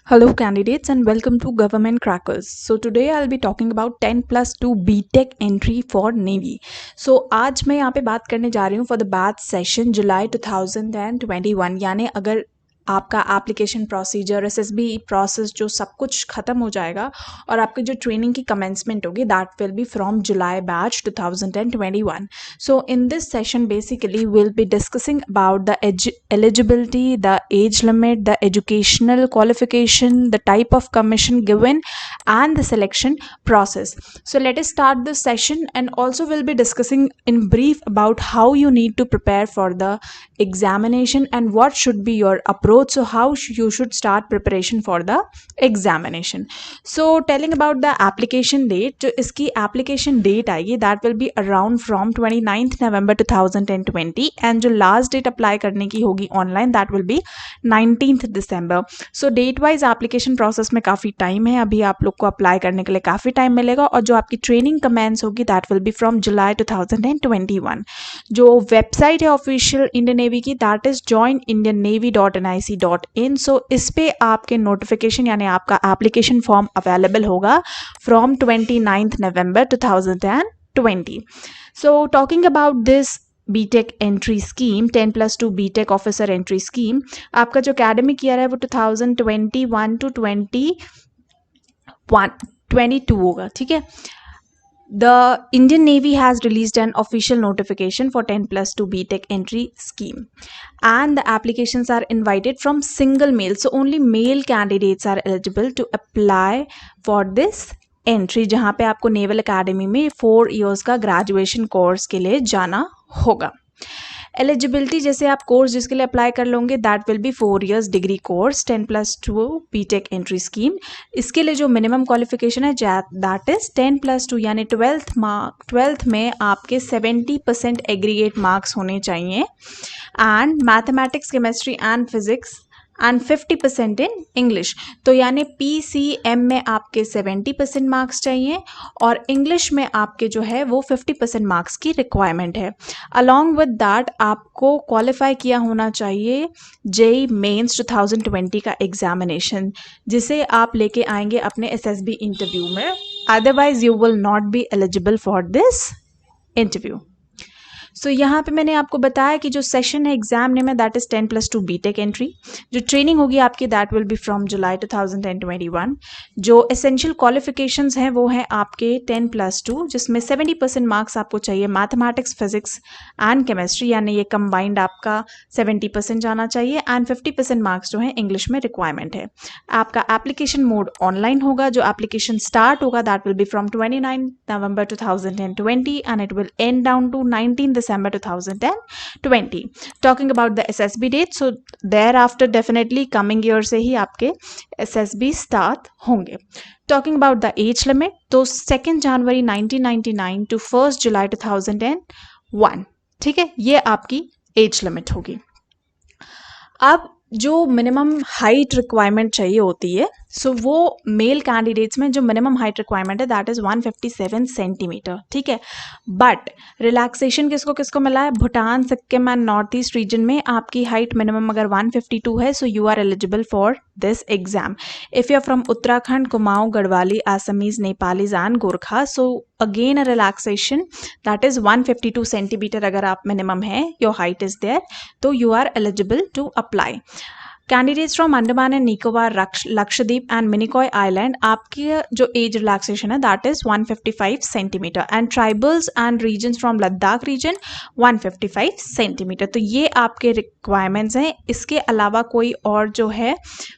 Hello candidates and welcome to Government Crackers. So today I'll be talking about 10+2 BTech entry for Navy. So आज मैं यहाँ पे बात करने जा रही हूँ for the batch session जुलाई 2021 यानी अगर आपका एप्लीकेशन प्रोसीजर एसएसबी प्रोसेस जो सब कुछ ख़त्म हो जाएगा और आपकी जो ट्रेनिंग की कमेंसमेंट होगी that will be from July batch 2021. So in this session basically we'll be discussing about the eligibility, the age limit, the educational qualification, the type of commission given and the selection process. So let us start this session, and also we'll be discussing in brief about how you need to prepare for the examination and what should be your approach. So how you should start preparation for the examination. So telling about the application date, जो इसकी application date आएगी that will be around from 29th November 2020 and जो last date apply करने की होगी online that will be 19th December. So date wise application process में काफ़ी time है, अभी आप लोग को apply करने के लिए काफ़ी time मिलेगा और जो आपकी training commence होगी that will be from July 2021. जो website है official Indian Navy की that is joinindiannavy.nic.in. So इस पे आपके notification यानी आपका application form available होगा from 29th November 2020. So talking about this BTech entry scheme 10+2 BTech officer entry scheme, आपका जो academic year है वो 2021 to 22 होगा, ठीक है. The Indian Navy has released an official notification for 10+2 BTech entry scheme and the applications are invited from single male. So only male candidates are eligible to apply for this entry, जहाँ पे आपको naval academy में 4 years का graduation course के लिए जाना होगा. Eligibility जैसे आप कोर्स जिसके लिए अप्लाई कर लोगे that will be 4 years degree course 10+2 BTech entry scheme. इसके लिए जो मिनिमम क्वालिफिकेशन है दैट इज 10+2 यानी 12th में आपके 70% एग्रीगेट मार्क्स होने चाहिए and mathematics chemistry and physics and 50% in English. तो यानी PCM में आपके 70% मार्क्स चाहिए और इंग्लिश में आपके जो है वो 50% मार्क्स की रिक्वायरमेंट है. अलॉन्ग विद दैट आपको क्वालिफाई किया होना चाहिए जेई मेंस 2020 का एग्जामिनेशन जिसे आप लेके आएंगे अपने SSB इंटरव्यू में. Otherwise you will not be eligible for this interview. So यहाँ पे मैंने आपको बताया कि जो सेशन है एग्जाम नेम है दैट इज 10+2 बीटेक एंट्री. जो ट्रेनिंग होगी आपकी that will be from July 2021. जो एसेंशियल क्वालिफिकेशंस हैं वो हैं आपके 10+2 जिसमें 70% मार्क्स आपको चाहिए मैथमेटिक्स फिजिक्स एंड केमिस्ट्री यानी ये कंबाइंड आपका 70% जाना चाहिए एंड 50% मार्क्स जो है इंग्लिश में रिक्वायरमेंट है. आपका एप्लीकेशन मोड ऑनलाइन होगा. जो एप्लीकेशन स्टार्ट होगा that will be from 29 November 2020 and it will end down to 19 December 2020. Talking about the SSB date, so thereafter definitely coming year से ही आपके SSB start होंगे. Talking about the age limit, तो 2 January 1999 to 1 July 2001, ठीक है, ये आपकी age limit होगी. अब जो मिनिमम हाइट रिक्वायरमेंट चाहिए होती है सो वो मेल कैंडिडेट्स में जो मिनिमम हाइट रिक्वायरमेंट है दैट इज़ 157 सेंटीमीटर, ठीक है. बट रिलैक्सेशन किसको किसको मिला है? Bhutan, Sikkim and north east region में आपकी हाइट मिनिमम अगर 152 है so you are eligible for this exam. If you are from Uttarakhand, Kumaon, Garhwali, Assamese, Nepalese and Gorkha so again a relaxation that is 152 centimetre अगर आप मिनिमम है योर हाइट इज़ देयर तो you are eligible to apply. Candidates from Andaman and Nicobar, Lakshadweep and Minicoy island आपकी जो age relaxation है that is 155 centimetre and tribals and regions from Ladakh region 155 centimetre. तो ये आपके रिक्वायरमेंट्स हैं. इसके अलावा कोई और जो है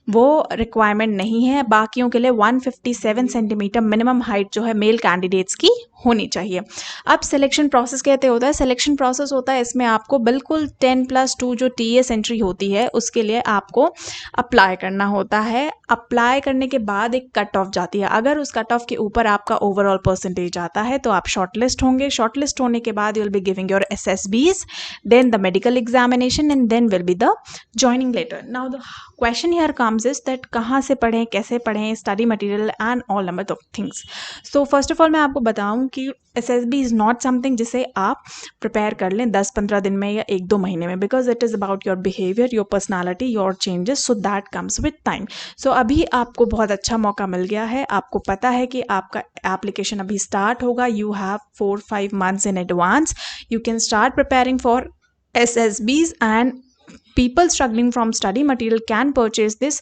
वो रिक्वायरमेंट नहीं है. बाकियों के लिए 157 सेंटीमीटर मिनिमम हाइट जो है मेल कैंडिडेट्स की होनी चाहिए. अब सिलेक्शन प्रोसेस कहते होता है, सिलेक्शन प्रोसेस होता है इसमें आपको बिल्कुल 10+2 जो TS एंट्री होती है उसके लिए आपको अप्लाई करना होता है. अप्लाई करने के बाद एक कट ऑफ जाती है. अगर उस कट ऑफ के ऊपर आपका ओवरऑल परसेंटेज आता है तो आप शॉर्टलिस्ट होंगे. शॉर्टलिस्ट होने के बाद you will be giving your SSBs, then the medical examination and then will be the joining letter. Now the question here comes is that कहाँ से पढ़ें, कैसे पढ़ें, study material and all number of things. So first of all मैं आपको बताऊं कि SSB is not something जिसे आप प्रिपेयर कर लें 10-15 दिन में या 1-2 महीने में, because it is about your behaviour, your personality, your changes, so that comes with time. सो अभी आपको बहुत अच्छा मौका मिल गया है, आपको पता है कि आपका एप्लीकेशन अभी स्टार्ट होगा. You have 4-5 months in advance. You can start preparing for SSBs, and people struggling from study material can purchase this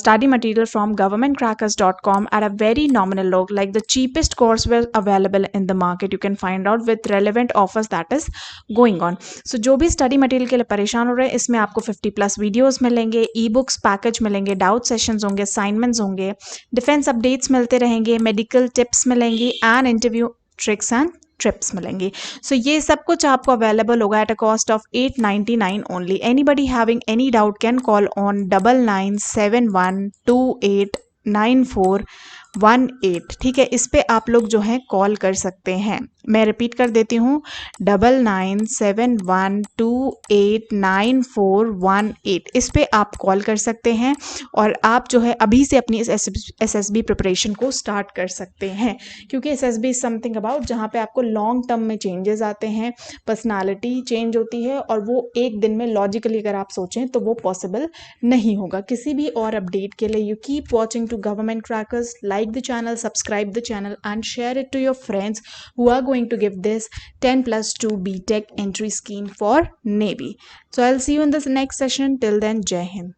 study material from governmentcrackers.com at a very nominal low, like the cheapest courseware available in the market. You can find out with relevant offers that is going on. So जो भी study material के लिए परेशान हो रहे हैं, इसमें आपको 50+ वीडियोस मिलेंगे, ई बुक्स पैकेज मिलेंगे, डाउट सेशंस होंगे, असाइनमेंट्स होंगे, डिफेंस अपडेट्स मिलते रहेंगे, मेडिकल टिप्स मिलेंगी, and interview tricks and trips मिलेंगी. सो ये सब कुछ आपको अवेलेबल होगा at a cost of 899 only. Anybody having any doubt can call on 9971289418. ठीक है, इस पे आप लोग जो है कॉल कर सकते हैं. मैं रिपीट कर देती हूँ, 9971289418. इस पे आप कॉल कर सकते हैं और आप जो है अभी से अपनी इस SSB प्रिपरेशन को स्टार्ट कर सकते हैं, क्योंकि SSB इज समथिंग अबाउट जहाँ पे आपको लॉन्ग टर्म में चेंजेस आते हैं, पर्सनालिटी चेंज होती है, और वो एक दिन में लॉजिकली अगर आप सोचें तो वो पॉसिबल नहीं होगा. किसी भी और अपडेट के लिए you keep watching to government crackers. Like the channel, subscribe the channel, and share it to your friends who are going to give this 10+2 BTech entry scheme for Navy. So I'll see you in this next session. Till then, Jai Hind.